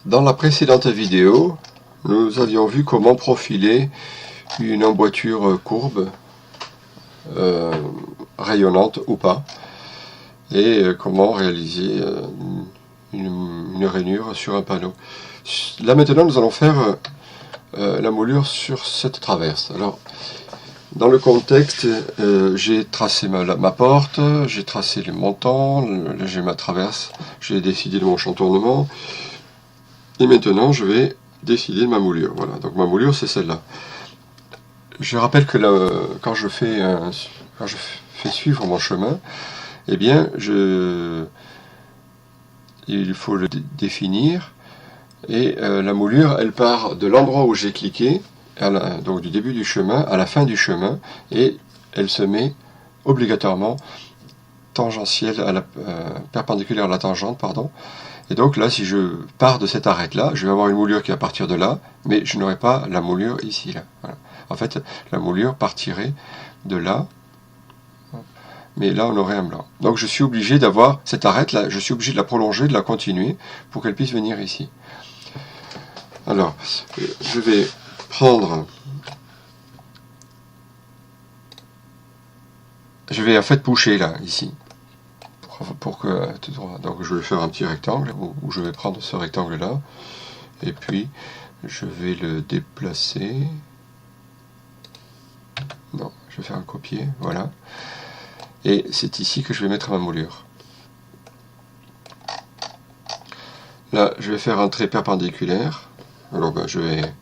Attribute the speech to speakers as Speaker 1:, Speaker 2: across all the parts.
Speaker 1: Dans la précédente vidéo, nous avions vu comment profiler une emboîture courbe, rayonnante ou pas, et comment réaliser une rainure sur un panneau. Là maintenant nous allons faire la moulure sur cette traverse. Alors, dans le contexte, j'ai tracé ma porte, j'ai tracé les montants, j'ai ma traverse, j'ai décidé de mon contournement. Et maintenant, je vais décider de ma moulure. Voilà, donc ma moulure, c'est celle-là. Je rappelle que quand je fais suivre mon chemin, eh bien, il faut le définir. Et la moulure, elle part de l'endroit où j'ai cliqué, donc du début du chemin à la fin du chemin, et elle se met obligatoirement tangentielle à perpendiculaire à la tangente, pardon. Et donc là, si je pars de cette arête-là, je vais avoir une moulure qui va partir de là, mais je n'aurai pas la moulure ici. Là. Voilà. En fait, la moulure partirait de là, mais là, on aurait un blanc. Donc je suis obligé d'avoir cette arête-là, je suis obligé de la prolonger, de la continuer, pour qu'elle puisse venir ici. Alors, je vais prendre... Je vais en fait boucher là, ici. Pour que donc je vais faire un petit rectangle où je vais prendre ce rectangle là et puis je vais le déplacer. Non, je vais faire un copier, voilà. Et c'est ici que je vais mettre ma moulure. Là, je vais faire un trait perpendiculaire. Alors je vais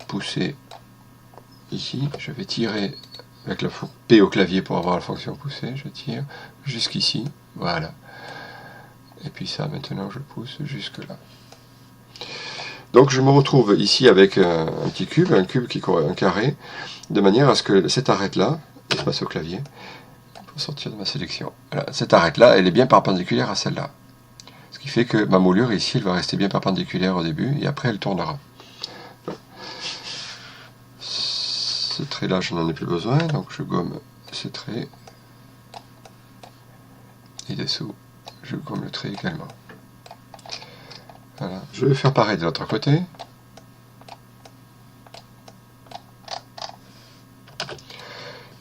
Speaker 1: pousser ici, je vais tirer avec la P au clavier pour avoir la fonction pousser, je tire jusqu'ici, voilà. Et puis ça, maintenant, je pousse jusque là. Donc je me retrouve ici avec un petit cube, un carré, de manière à ce que cette arête-là, je passe au clavier, pour sortir de ma sélection. Voilà, cette arête-là, elle est bien perpendiculaire à celle-là. Ce qui fait que ma moulure ici, elle va rester bien perpendiculaire au début, et après elle tournera. Ce trait-là, je n'en ai plus besoin, donc je gomme ce trait. Et dessous, je gomme le trait également. Voilà. Je vais faire pareil de l'autre côté.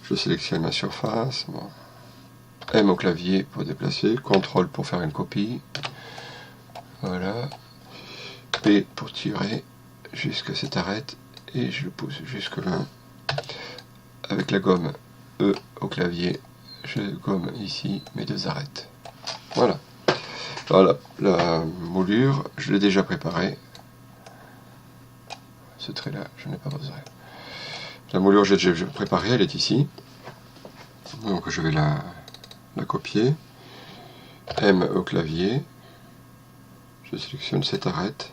Speaker 1: Je sélectionne ma surface. Bon. M au clavier pour déplacer. CTRL pour faire une copie. Voilà. P pour tirer jusqu'à cette arête. Et je le pousse jusque là. Avec la gomme E au clavier, je gomme ici mes deux arêtes. Voilà. Alors la moulure, je l'ai déjà préparée. Ce trait-là, je n'ai pas besoin. La moulure, j'ai déjà préparée, elle est ici. Donc je vais la copier. M au clavier. Je sélectionne cette arête.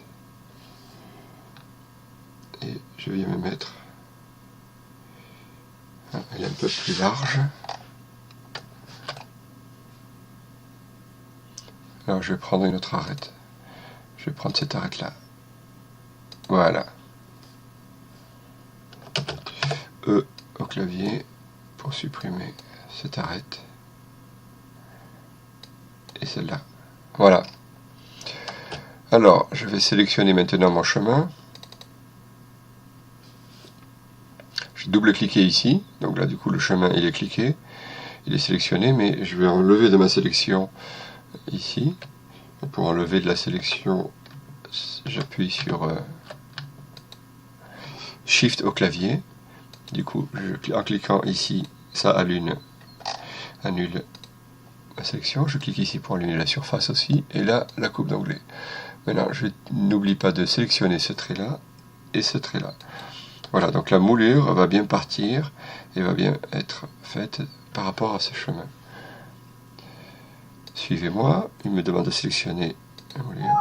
Speaker 1: Et je vais me mettre... Elle est un peu plus large. Alors je vais prendre une autre arête. Je vais prendre cette arête-là. Voilà. E au clavier pour supprimer cette arête. Et celle-là. Voilà. Alors, je vais sélectionner maintenant mon chemin. Je double-cliquer ici. Donc là, du coup, le chemin, il est cliqué. Il est sélectionné, mais je vais enlever de ma sélection ici. Et pour enlever de la sélection, j'appuie sur Shift au clavier. Du coup, en cliquant ici, ça annule ma sélection. Je clique ici pour annuler la surface aussi. Et là, la coupe d'onglet. Maintenant, je n'oublie pas de sélectionner ce trait-là et ce trait-là. Voilà, donc la moulure va bien partir et va bien être faite par rapport à ce chemin. Suivez-moi, il me demande de sélectionner la moulure.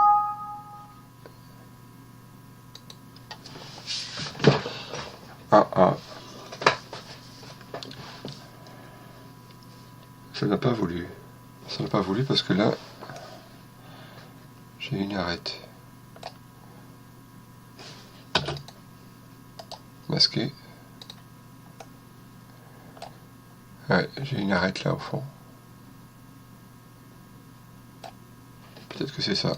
Speaker 1: Ça n'a pas voulu. Ça n'a pas voulu parce que là, j'ai une arête. Masqué. Ouais, j'ai une arête là au fond. Peut-être que c'est ça.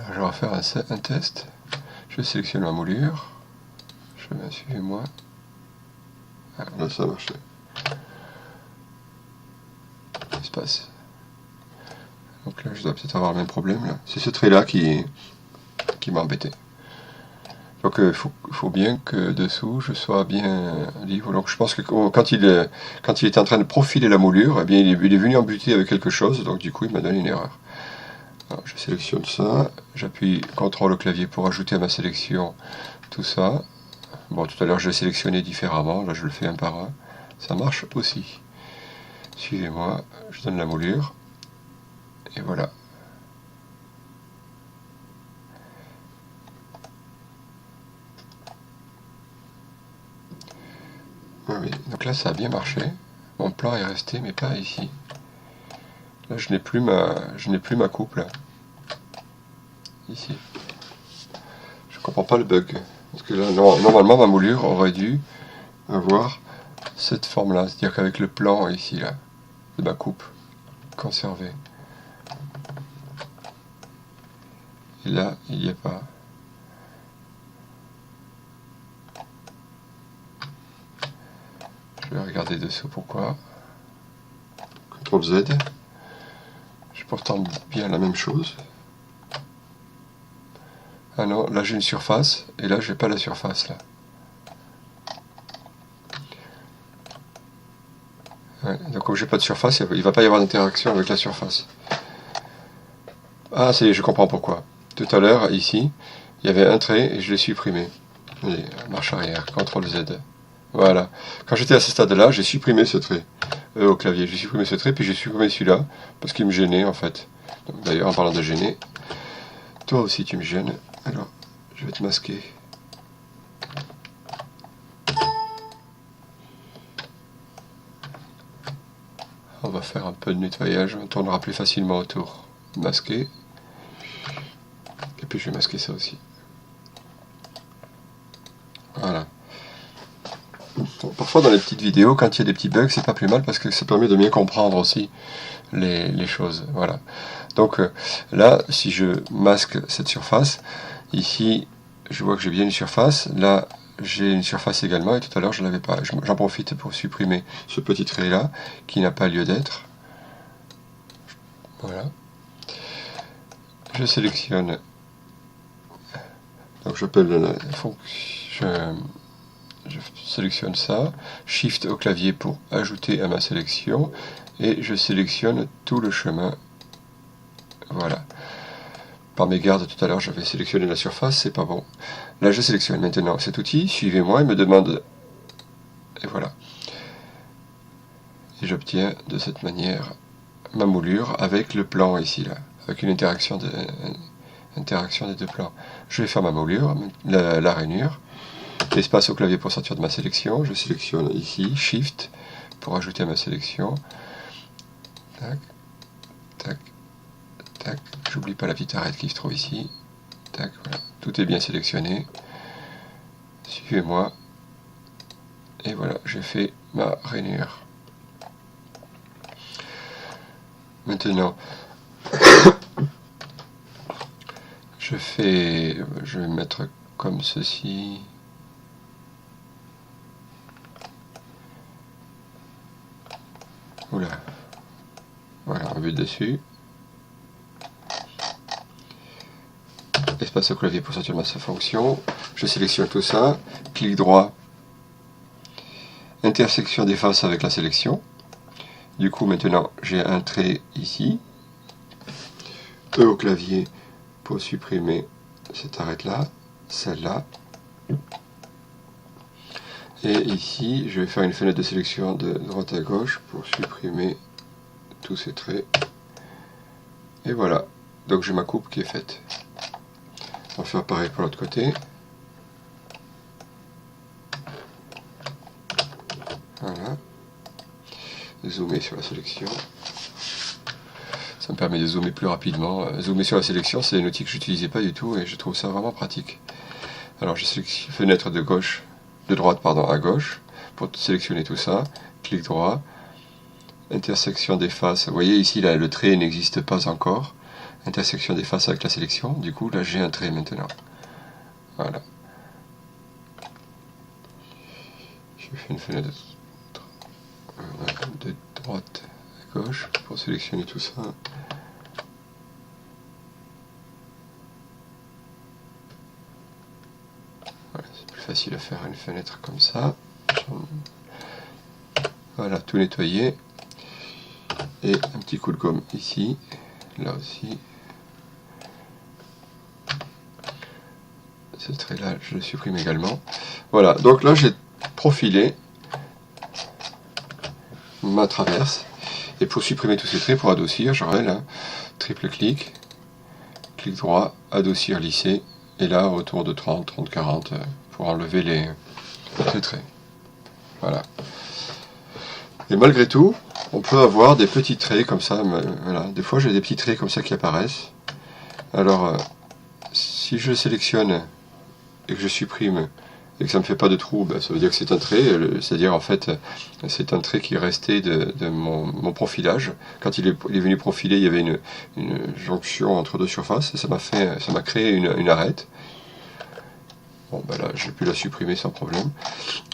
Speaker 1: Alors, je vais refaire un test. Je sélectionne ma moulure. Je mets suivez-moi. Ah, là ça a marché. Qu'est-ce qui se passe? Donc là je dois peut-être avoir le même problème là. C'est ce trait là qui m'a embêté. Donc il faut bien que dessous je sois bien libre. Donc je pense que quand il était en train de profiler la moulure, eh bien il est venu embuter avec quelque chose, donc du coup il m'a donné une erreur. Alors, je sélectionne ça, j'appuie CTRL au clavier pour ajouter à ma sélection tout ça. Bon, tout à l'heure je l'ai sélectionné différemment, là je le fais un par un. Ça marche aussi. Suivez-moi, je donne la moulure. Et voilà. Oui, donc là ça a bien marché. Mon plan est resté, mais pas ici. Là je n'ai plus ma coupe là. Ici. Je comprends pas le bug. Parce que là, normalement ma moulure aurait dû avoir cette forme là. C'est-à-dire qu'avec le plan ici là, de ma coupe conservée. Et là, il n'y a pas. Je vais regarder dessous pourquoi. CTRL Z. J'ai pourtant bien la même chose. Ah non, là j'ai une surface, et là j'ai pas la surface là. Ouais, donc comme j'ai pas de surface, il va pas y avoir d'interaction avec la surface. Ah, je comprends pourquoi. Tout à l'heure, ici, il y avait un trait et je l'ai supprimé. Allez, marche arrière, CTRL Z. Voilà. Quand j'étais à ce stade-là, j'ai supprimé ce trait au clavier. J'ai supprimé ce trait, puis j'ai supprimé celui-là, parce qu'il me gênait en fait. D'ailleurs, en parlant de gêner, toi aussi tu me gênes. Alors, je vais te masquer. On va faire un peu de nettoyage, on tournera plus facilement autour. Masquer. Et puis je vais masquer ça aussi. Voilà. Bon, parfois dans les petites vidéos, quand il y a des petits bugs, c'est pas plus mal parce que ça permet de mieux comprendre aussi les choses. Voilà. Donc là, si je masque cette surface, ici, je vois que j'ai bien une surface. Là, j'ai une surface également et tout à l'heure, je ne l'avais pas. J'en profite pour supprimer ce petit trait là qui n'a pas lieu d'être. Voilà. Je sélectionne. Donc j'appelle la fonction. Je sélectionne ça, Shift au clavier pour ajouter à ma sélection, et je sélectionne tout le chemin. Voilà. Par mégarde, tout à l'heure, j'avais sélectionné la surface, c'est pas bon. Là, je sélectionne maintenant cet outil, suivez-moi, il me demande... Et voilà. Et j'obtiens de cette manière ma moulure avec le plan ici, là, avec une interaction des deux plans. Je vais faire ma moulure, la rainure. Espace au clavier pour sortir de ma sélection, je sélectionne ici, Shift pour ajouter à ma sélection. Tac, tac, tac. J'oublie pas la petite arête qui se trouve ici. Tac, voilà. Tout est bien sélectionné. Suivez-moi. Et voilà, j'ai fait ma rainure. Maintenant, je vais mettre comme ceci. Oula. Voilà, on va dessus. Espace au clavier pour sortir de sa fonction. Je sélectionne tout ça. Clic droit. Intersection des faces avec la sélection. Du coup, maintenant, j'ai un trait ici. E au clavier pour supprimer cette arête-là. Celle-là. Et ici, je vais faire une fenêtre de sélection de droite à gauche pour supprimer tous ces traits. Et voilà. Donc j'ai ma coupe qui est faite. On va faire pareil pour l'autre côté. Voilà. Zoomer sur la sélection. Ça me permet de zoomer plus rapidement. Zoomer sur la sélection, c'est un outil que je n'utilisais pas du tout et je trouve ça vraiment pratique. Alors je sélectionne fenêtre de gauche. De droite à gauche pour sélectionner tout ça, clic droit, intersection des faces, vous voyez ici là, le trait n'existe pas encore, intersection des faces avec la sélection. Du coup, là, j'ai un trait maintenant. Voilà. Je fais une fenêtre de droite à gauche pour sélectionner tout ça. Voilà, c'est plus facile à faire une fenêtre comme ça. Voilà, tout nettoyer. Et un petit coup de gomme ici, là aussi. Ce trait là, je le supprime également. Voilà, donc là j'ai profilé ma traverse. Et pour supprimer tous ces traits, pour adoucir, j'aurai là, triple clic, clic droit, adoucir, lisser. Et là, autour de 30, 30, 40, pour enlever les traits. Voilà. Et malgré tout, on peut avoir des petits traits comme ça. Voilà. Des fois, j'ai des petits traits comme ça qui apparaissent. Alors, si je sélectionne et que je supprime et que ça ne me fait pas de trou, ben, ça veut dire que c'est un trait. C'est-à-dire, en fait, c'est un trait qui est resté de mon profilage. Quand il est venu profiler, il y avait une jonction entre deux surfaces. Et ça m'a créé une arête. Bon, ben là, j'ai pu la supprimer sans problème.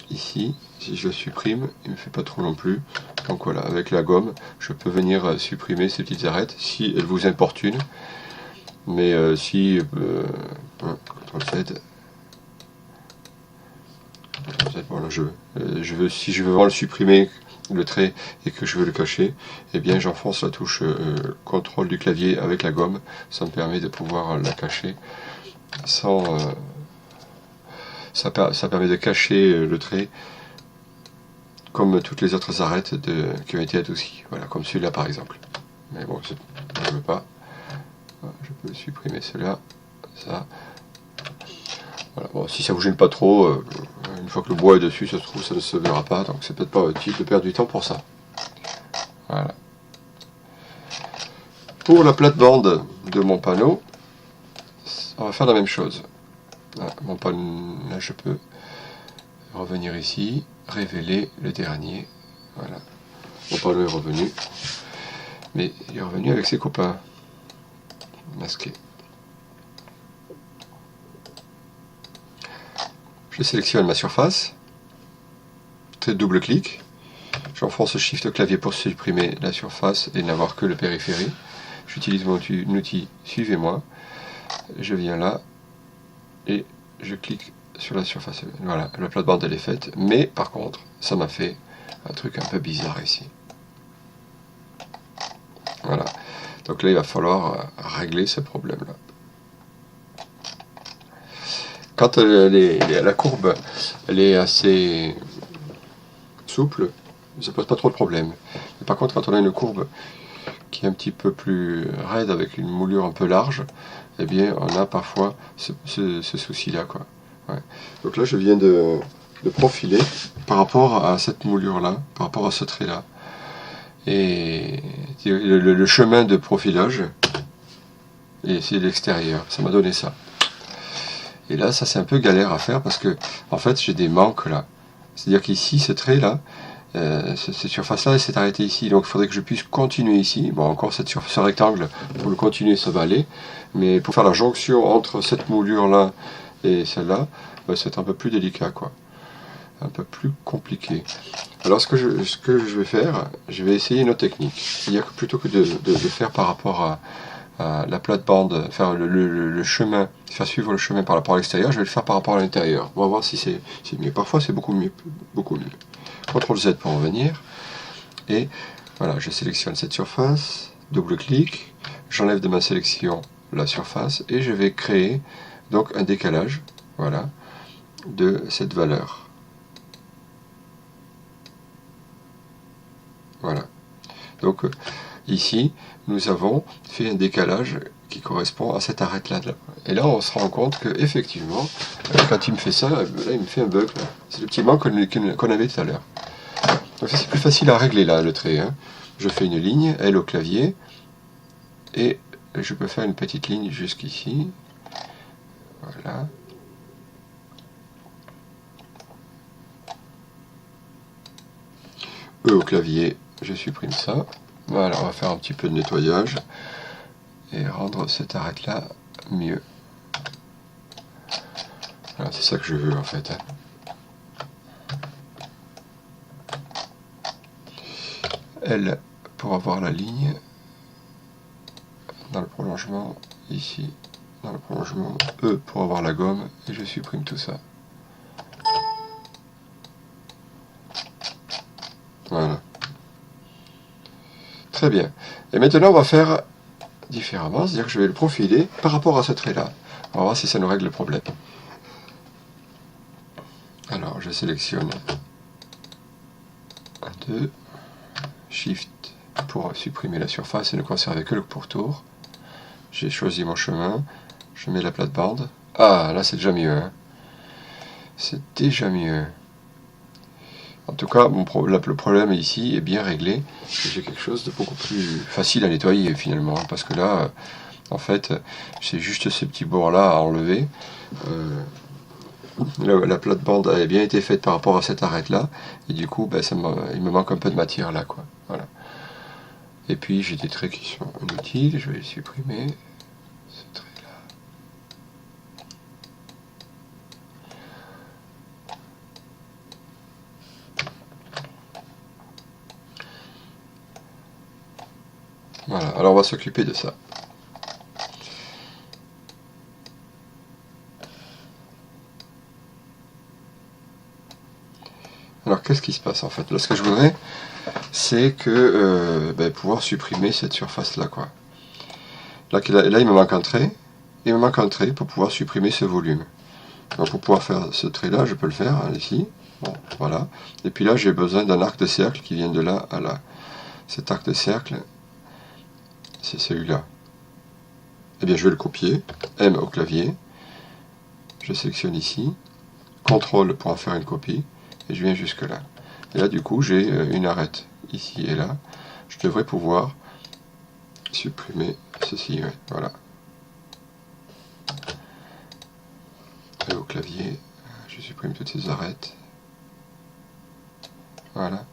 Speaker 1: Ici, si je le supprime, il ne me fait pas trop non plus. Donc voilà, avec la gomme, je peux venir supprimer ces petites arêtes si elles vous importunent. Mais si CTRL-Z, voilà, si je veux vraiment le supprimer, le trait, et que je veux le cacher, eh bien j'enfonce la touche CTRL du clavier avec la gomme. Ça me permet de pouvoir la cacher sans... ça permet de cacher le trait comme toutes les autres arêtes qui ont été adoucies. Voilà, comme celui-là par exemple. Mais bon, je ne veux pas. Je peux supprimer cela, ça. Voilà. Bon, si ça vous gêne pas trop, une fois que le bois est dessus, ça se trouve, ça ne se verra pas. Donc c'est peut-être pas utile de perdre du temps pour ça. Voilà. Pour la plate-bande de mon panneau, on va faire la même chose. Voilà, mon panneau, là je peux revenir ici, révéler le dernier. Voilà. Mon panneau est revenu. Mais il est revenu avec ses copains. Masqué. Je sélectionne ma surface. Double clic. J'enfonce Shift clavier pour supprimer la surface et n'avoir que le périphérie. J'utilise mon outil Suivez-moi. Je viens là et je clique sur la surface. Voilà, la plate-bande elle est faite. Mais par contre, ça m'a fait un truc un peu bizarre ici. Voilà. Donc là, il va falloir régler ce problème-là. Quand la courbe elle est assez souple, ça pose pas trop de problème. Mais par contre, quand on a une courbe qui est un petit peu plus raide, avec une moulure un peu large, eh bien, on a parfois ce souci-là, quoi. Ouais. Donc là, je viens de profiler par rapport à cette moulure-là, par rapport à ce trait-là. Et le chemin de profilage, et c'est l'extérieur, ça m'a donné ça. Et là, ça c'est un peu galère à faire parce que, en fait, j'ai des manques là. C'est-à-dire qu'ici, ce trait-là, cette surface-là, elle s'est arrêtée ici. Donc, il faudrait que je puisse continuer ici. Bon, encore ce rectangle, pour le continuer, ça va aller. Mais pour faire la jonction entre cette moulure-là et celle-là, ben, c'est un peu plus délicat, quoi. Un peu plus compliqué. Alors ce que je vais faire, je vais essayer une autre technique. C'est-à-dire que plutôt que de faire par rapport à la plate-bande, faire le chemin, faire suivre le chemin par rapport à l'extérieur, je vais le faire par rapport à l'intérieur. On va voir si c'est mieux. Parfois c'est beaucoup mieux. CTRL-Z pour revenir. Et voilà, je sélectionne cette surface, double clic, j'enlève de ma sélection la surface et je vais créer donc un décalage, voilà, de cette valeur. Voilà. Donc ici, nous avons fait un décalage qui correspond à cette arête-là. Et là, on se rend compte que effectivement, quand il me fait ça, là, il me fait un bug. C'est le petit manque qu'on avait tout à l'heure. Donc ça, c'est plus facile à régler là, le trait. Hein. Je fais une ligne, L au clavier, et je peux faire une petite ligne jusqu'ici. Voilà. E au clavier. Je supprime ça. Voilà, on va faire un petit peu de nettoyage. et rendre cette arête là mieux. Voilà, c'est ça que je veux en fait. L pour avoir la ligne dans le prolongement ici, dans le prolongement, E pour avoir la gomme, et je supprime tout ça. Voilà. Très bien. Et maintenant on va faire différemment, c'est-à-dire que je vais le profiler par rapport à ce trait-là. On va voir si ça nous règle le problème. Alors je sélectionne 1, 2, Shift pour supprimer la surface et ne conserver que le pourtour. J'ai choisi mon chemin, je mets la plate-bande. Ah, là c'est déjà mieux. Hein. C'est déjà mieux. En tout cas, le problème ici est bien réglé. J'ai quelque chose de beaucoup plus facile à nettoyer finalement. Parce que là, en fait, c'est juste ces petits bords-là à enlever. La plate-bande a bien été faite par rapport à cette arête-là. Et du coup, ben, il me manque un peu de matière là, quoi. Voilà. Et puis, j'ai des traits qui sont inutiles. Je vais les supprimer. Ce trait-là. Voilà, alors on va s'occuper de ça. Alors qu'est-ce qui se passe en fait? Là, ce que je voudrais, c'est que pouvoir supprimer cette surface là, quoi. Là, il me manque un trait. Il me manque un trait pour pouvoir supprimer ce volume. Donc pour pouvoir faire ce trait là, je peux le faire hein, ici. Bon, voilà. Et puis là, j'ai besoin d'un arc de cercle qui vient de là à là. Cet arc de cercle, c'est celui-là. Eh bien, je vais le copier. M au clavier. Je sélectionne ici. CTRL pour en faire une copie. Et je viens jusque là. Et là, du coup, j'ai une arête ici et là. Je devrais pouvoir supprimer ceci. Ouais, voilà. Et au clavier, je supprime toutes ces arêtes. Voilà.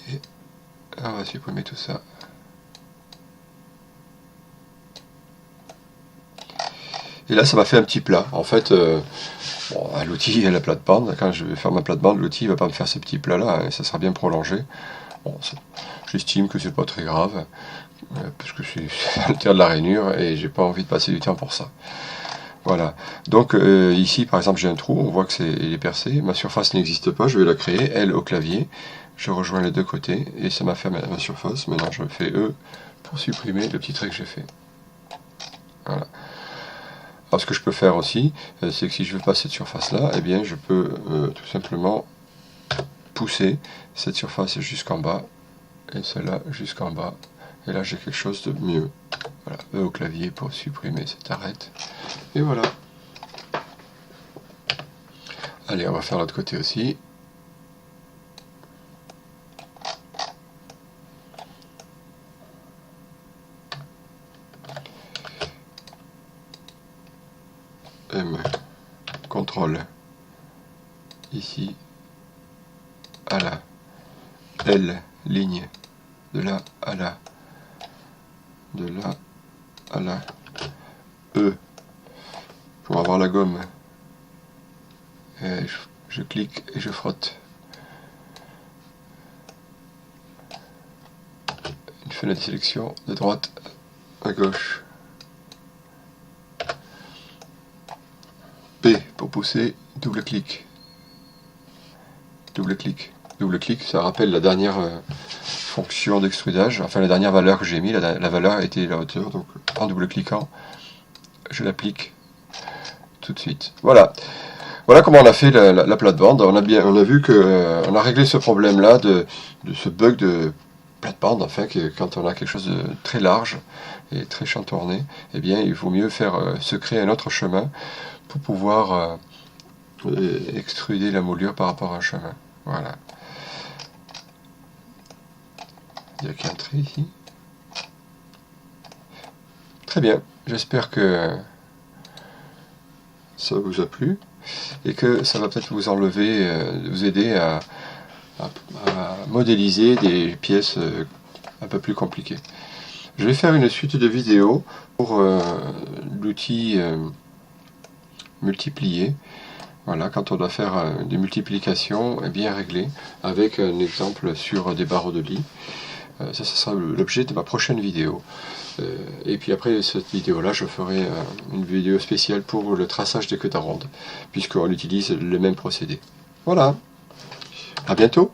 Speaker 1: Et on va supprimer tout ça. Et là, ça m'a fait un petit plat. En fait, bon, l'outil et la plate-bande, quand je vais faire ma plate-bande, l'outil ne va pas me faire ce petit plat-là, hein, ça sera bien prolongé. Bon, j'estime que c'est pas très grave, parce que c'est le tiers de la rainure, et j'ai pas envie de passer du temps pour ça. Voilà. Donc ici, par exemple, j'ai un trou, on voit que il est percé, ma surface n'existe pas, je vais la créer, L au clavier, je rejoins les deux côtés, et ça m'a fait ma surface. Maintenant, je fais E pour supprimer le petit trait que j'ai fait. Voilà. Alors ce que je peux faire aussi, c'est que si je veux pas cette surface-là, eh bien je peux tout simplement pousser cette surface jusqu'en bas, et celle-là jusqu'en bas, et là j'ai quelque chose de mieux. Voilà, E au clavier pour supprimer cette arête, et voilà. Allez, on va faire l'autre côté aussi. M, CTRL, ici, à là, L, ligne, de là à là, de là à là, E, pour avoir la gomme, et je clique et je frotte. Une fenêtre de sélection de droite à gauche. P pour pousser, double clic. Double clic. Double clic, ça rappelle la dernière fonction d'extrudage, enfin la dernière valeur que j'ai mis, la valeur était la hauteur, donc en double cliquant, je l'applique tout de suite. Voilà. Voilà comment on a fait la plate-bande. On a vu que on a réglé ce problème-là de ce bug de plate-bande, enfin que quand on a quelque chose de très large et très chantourné, eh bien il vaut mieux se créer un autre chemin pour pouvoir extruder la moulure par rapport à un chemin. Voilà. Il y a qu'un trait ici. Très bien. J'espère que ça vous a plu et que ça va peut-être vous enlever, vous aider à modéliser des pièces un peu plus compliquées. Je vais faire une suite de vidéos pour l'outil multiplier. Voilà, quand on doit faire des multiplications bien réglées, avec un exemple sur des barreaux de lit. Ça sera l'objet de ma prochaine vidéo. Et puis après cette vidéo-là, je ferai une vidéo spéciale pour le traçage des queues d'aronde, puisqu'on utilise le même procédé. Voilà, à bientôt!